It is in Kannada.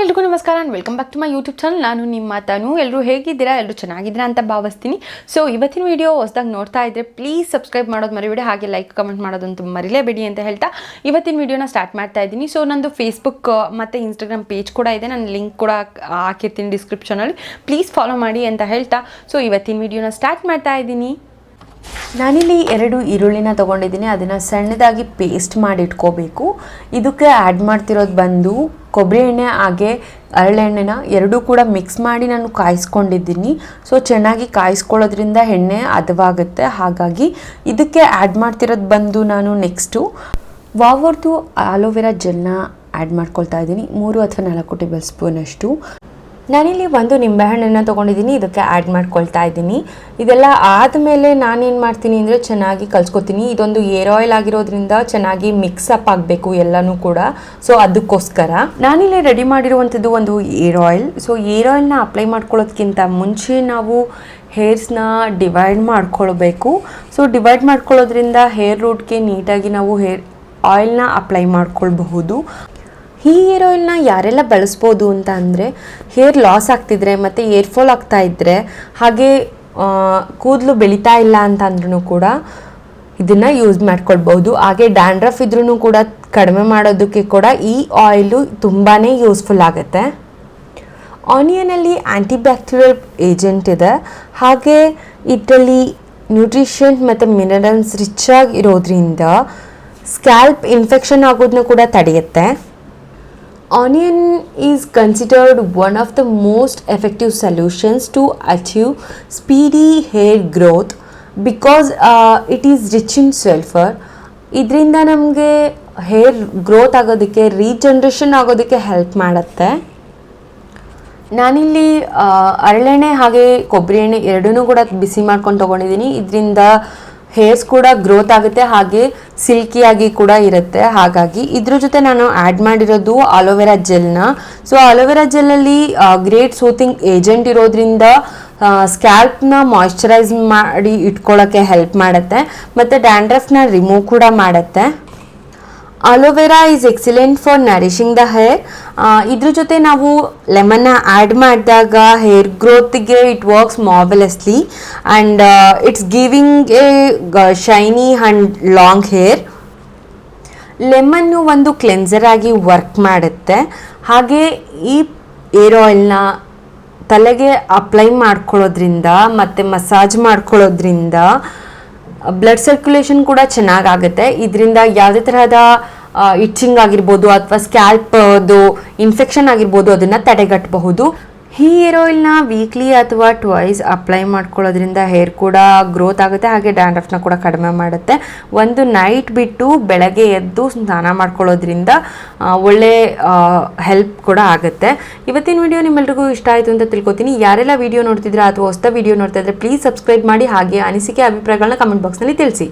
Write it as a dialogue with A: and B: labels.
A: ಎಲ್ರಿಗೂ ನಮಸ್ಕಾರ and welcome back to my YouTube channel. ನಾನು ನಿಮ್ಮ ತಾನು. ಎಲ್ಲರೂ ಹೇಗಿದ್ದೀರಾ? ಎಲ್ಲರೂ ಚೆನ್ನಾಗಿದ್ದೀರಾ ಅಂತ ಭಾವಿಸ್ತೀನಿ. ಸೊ ಇವತ್ತಿನ ವಿಡಿಯೋ ಹೊಸದಾಗಿ ನೋಡ್ತಾ ಇದ್ದರೆ ಪ್ಲೀಸ್ ಸಬ್ಸ್ಕ್ರೈಬ್ ಮಾಡೋದು ಮರಿಬೇಡಿ, ಹಾಗೆ ಲೈಕ್ ಕಮೆಂಟ್ ಮಾಡೋದಂತೂ ಮರಿಲೇಬೇಡಿ ಅಂತ ಹೇಳ್ತಾ ಇವತ್ತಿನ ವಿಡಿಯೋನ ಸ್ಟಾರ್ಟ್ ಮಾಡ್ತಾ ಇದ್ದೀನಿ. ಸೊ ನಂದು ಫೇಸ್ಬುಕ್ ಮತ್ತು ಇನ್ಸ್ಟಾಗ್ರಾಮ್ ಪೇಜ್ ಕೂಡ ಇದೆ, ನಾನು ಲಿಂಕ್ ಕೂಡ ಹಾಕಿರ್ತೀನಿ ಡಿಸ್ಕ್ರಿಪ್ಷನಲ್ಲಿ, ಪ್ಲೀಸ್ ಫಾಲೋ ಮಾಡಿ ಅಂತ ಹೇಳ್ತಾ ಸೊ ಇವತ್ತಿನ ವಿಡಿಯೋನ ಸ್ಟಾರ್ಟ್ ಮಾಡ್ತಾ ಇದ್ದೀನಿ. ನಾನಿಲ್ಲಿ 2 ಈರುಳ್ಳಿನ ತೊಗೊಂಡಿದ್ದೀನಿ, ಅದನ್ನು ಸಣ್ಣದಾಗಿ ಪೇಸ್ಟ್ ಮಾಡಿ ಇಟ್ಕೋಬೇಕು. ಇದಕ್ಕೆ ಆ್ಯಡ್ ಮಾಡ್ತಿರೋದು ಬಂದು ಕೊಬ್ಬರಿ ಎಣ್ಣೆ ಹಾಗೆ ಹರಳೆಣ್ಣೆನ ಎರಡೂ ಕೂಡ ಮಿಕ್ಸ್ ಮಾಡಿ ನಾನು ಕಾಯಿಸ್ಕೊಂಡಿದ್ದೀನಿ. ಸೊ ಚೆನ್ನಾಗಿ ಕಾಯಿಸ್ಕೊಳ್ಳೋದ್ರಿಂದ ಎಣ್ಣೆ ಹದವಾಗುತ್ತೆ. ಹಾಗಾಗಿ ಇದಕ್ಕೆ ಆ್ಯಡ್ ಮಾಡ್ತಿರೋದು ಬಂದು ನಾನು ನೆಕ್ಸ್ಟು ವಾವರ್ದು ಆಲೋವೆರಾ ಜೆಲ್ನ ಆ್ಯಡ್ ಮಾಡ್ಕೊಳ್ತಾ ಇದ್ದೀನಿ, 3 ಅಥವಾ 4 ಟೇಬಲ್ ಸ್ಪೂನಷ್ಟು. ನಾನಿಲ್ಲಿ 1 ನಿಂಬೆಹಣ್ಣನ್ನು ತೊಗೊಂಡಿದ್ದೀನಿ, ಇದಕ್ಕೆ ಆ್ಯಡ್ ಮಾಡ್ಕೊಳ್ತಾ ಇದ್ದೀನಿ. ಇದೆಲ್ಲ ಆದಮೇಲೆ ನಾನೇನು ಮಾಡ್ತೀನಿ ಅಂದರೆ ಚೆನ್ನಾಗಿ ಕಲಿಸ್ಕೊತೀನಿ. ಇದೊಂದು ಏರ್ ಆಯಿಲ್ ಆಗಿರೋದ್ರಿಂದ ಚೆನ್ನಾಗಿ ಮಿಕ್ಸ್ ಅಪ್ ಆಗಬೇಕು ಎಲ್ಲನೂ ಕೂಡ. ಸೊ ಅದಕ್ಕೋಸ್ಕರ ನಾನಿಲ್ಲಿ ರೆಡಿ ಮಾಡಿರುವಂಥದ್ದು ಒಂದು ಏರ್ ಆಯಿಲ್. ಸೊ ಏರ್ ಆಯಿಲ್ನ ಅಪ್ಲೈ ಮಾಡ್ಕೊಳ್ಳೋದಕ್ಕಿಂತ ಮುಂಚೆ ನಾವು ಹೇರ್ಸ್ನ ಡಿವೈಡ್ ಮಾಡ್ಕೊಳ್ಬೇಕು. ಸೊ ಡಿವೈಡ್ ಮಾಡ್ಕೊಳ್ಳೋದ್ರಿಂದ ಹೇರ್ ರೂಟ್ಗೆ ನೀಟಾಗಿ ನಾವು ಹೇರ್ ಆಯಿಲ್ನ ಅಪ್ಲೈ ಮಾಡ್ಕೊಳ್ಬಹುದು. ಈ ಏರ್ ಆಯಿಲ್ನ ಯಾರೆಲ್ಲ ಬಳಸ್ಬೋದು ಅಂತ ಅಂದರೆ, ಹೇರ್ ಲಾಸ್ ಆಗ್ತಿದ್ರೆ ಮತ್ತು ಏರ್ ಫಾಲ್ ಆಗ್ತಾ ಇದ್ದರೆ, ಹಾಗೆ ಕೂದಲು ಬೆಳೀತಾ ಇಲ್ಲ ಅಂತ ಅಂದ್ರೂ ಕೂಡ ಇದನ್ನು ಯೂಸ್ ಮಾಡ್ಕೊಳ್ಬೋದು. ಹಾಗೆ ಡ್ಯಾಂಡ್ರಫ್ ಇದ್ರೂ ಕೂಡ ಕಡಿಮೆ ಮಾಡೋದಕ್ಕೆ ಕೂಡ ಈ ಆಯಿಲು ತುಂಬಾ ಯೂಸ್ಫುಲ್ ಆಗುತ್ತೆ. ಆನಿಯನಲ್ಲಿ ಆ್ಯಂಟಿ ಬ್ಯಾಕ್ಟೀರಿಯಲ್ ಏಜೆಂಟ್ ಇದೆ, ಹಾಗೆ ಇದರಲ್ಲಿ ನ್ಯೂಟ್ರಿಷನ್ ಮತ್ತು ಮಿನರಲ್ಸ್ ರಿಚ್ ಆಗಿರೋದ್ರಿಂದ ಸ್ಕ್ಯಾಲ್ಪ್ ಇನ್ಫೆಕ್ಷನ್ ಆಗೋದನ್ನ ಕೂಡ ತಡೆಯುತ್ತೆ. Onion is considered one of the most effective solutions to achieve speedy hair growth because it is rich in sulfur. ಇದರಿಂದ ನಮಗೆ ಹೇರ್ ಗ್ರೋತ್ ಆಗೋದಕ್ಕೆ, ರೀಜನ್ರೇಷನ್ ಆಗೋದಕ್ಕೆ ಹೆಲ್ಪ್ ಮಾಡುತ್ತೆ. ನಾನಿಲ್ಲಿ ಹರಳೆಣ್ಣೆ ಹಾಗೆ ಕೊಬ್ಬರಿ ಎಣ್ಣೆ ಎರಡನ್ನೂ ಕೂಡ ಬಿಸಿ ಮಾಡ್ಕೊಂಡು ತೊಗೊಂಡಿದ್ದೀನಿ. ಇದರಿಂದ ಹೇರ್ಸ್ ಕೂಡ ಗ್ರೋತ್ ಆಗುತ್ತೆ, ಹಾಗೆ ಸಿಲ್ಕಿಯಾಗಿ ಕೂಡ ಇರುತ್ತೆ. ಹಾಗಾಗಿ ಇದ್ರ ಜೊತೆ ನಾನು ಆ್ಯಡ್ ಮಾಡಿರೋದು ಆಲೋವೆರಾ ಜೆಲ್ನ. ಸೊ ಆಲೋವೆರಾ ಜೆಲ್ಲಲ್ಲಿ ಗ್ರೇಟ್ ಸೂತಿಂಗ್ ಏಜೆಂಟ್ ಇರೋದ್ರಿಂದ ಸ್ಕ್ಯಾಲ್ಪ್ನ ಮಾಯ್ಶ್ಚರೈಸ್ ಮಾಡಿ ಇಟ್ಕೊಳ್ಳೋಕ್ಕೆ ಹೆಲ್ಪ್ ಮಾಡುತ್ತೆ ಮತ್ತು ಡ್ಯಾಂಡ್ರಫ್ನ ರಿಮೂವ್ ಕೂಡ ಮಾಡುತ್ತೆ. Aloe vera is excellent for nourishing the hair. ಇದ್ರ ಜೊತೆ ನಾವು ಲೆಮನ್ನ ಆ್ಯಡ್ ಮಾಡಿದಾಗ ಹೇರ್ ಗ್ರೋತ್ಗೆ it works marvellously and it's giving a shiny and long hair. ಲೆಮನ್ನು ಒಂದು ಕ್ಲೆನ್ಸರ್ ಆಗಿ ವರ್ಕ್ ಮಾಡುತ್ತೆ. ಹಾಗೆ ಈ ಏರ್ ಆಯಿಲ್ನ ತಲೆಗೆ ಅಪ್ಲೈ ಮಾಡ್ಕೊಳ್ಳೋದ್ರಿಂದ ಮತ್ತು ಮಸಾಜ್ ಮಾಡ್ಕೊಳ್ಳೋದ್ರಿಂದ ಬ್ಲಡ್ ಸರ್ಕ್ಯುಲೇಷನ್ ಕೂಡ ಚೆನ್ನಾಗಾಗುತ್ತೆ. ಇದರಿಂದ ಯಾವುದೇ ತರಹದ ಇಚ್ಚಿಂಗ್ ಆಗಿರ್ಬೋದು ಅಥವಾ ಸ್ಕ್ಯಾಲ್ಪ್ದು ಇನ್ಫೆಕ್ಷನ್ ಆಗಿರ್ಬೋದು ಅದನ್ನು ತಡೆಗಟ್ಟಬಹುದು. ಈ ಹೇರ್ ಆಯಿಲ್ನ ವೀಕ್ಲಿ ಅಥವಾ ಟ್ವೈಸ್ ಅಪ್ಲೈ ಮಾಡ್ಕೊಳ್ಳೋದ್ರಿಂದ ಹೇರ್ ಕೂಡ ಗ್ರೋತ್ ಆಗುತ್ತೆ, ಹಾಗೆ ಡ್ಯಾಂಡ್ರಫ್ನ ಕೂಡ ಕಡಿಮೆ ಮಾಡುತ್ತೆ. ಒಂದು ನೈಟ್ ಬಿಟ್ಟು ಬೆಳಗ್ಗೆ ಎದ್ದು ಸ್ನಾನ ಮಾಡ್ಕೊಳ್ಳೋದ್ರಿಂದ ಒಳ್ಳೆ ಹೆಲ್ಪ್ ಕೂಡ ಆಗುತ್ತೆ. ಇವತ್ತಿನ ವಿಡಿಯೋ ನಿಮ್ಮೆಲ್ರಿಗೂ ಇಷ್ಟ ಆಯಿತು ಅಂತ ತಿಳ್ಕೊತೀನಿ. ಯಾರೆಲ್ಲ ವಿಡಿಯೋ ನೋಡ್ತಿದ್ರೆ ಅಥವಾ ಹೊಸ ವಿಡಿಯೋ ನೋಡ್ತಾ ಇದ್ರೆ ಪ್ಲೀಸ್ ಸಬ್ಸ್ಕ್ರೈಬ್ ಮಾಡಿ, ಹಾಗೆ ಅನಿಸಿಕೆ ಅಭಿಪ್ರಾಯಗಳನ್ನ ಕಮೆಂಟ್ ಬಾಕ್ಸ್ನಲ್ಲಿ ತಿಳಿಸಿ.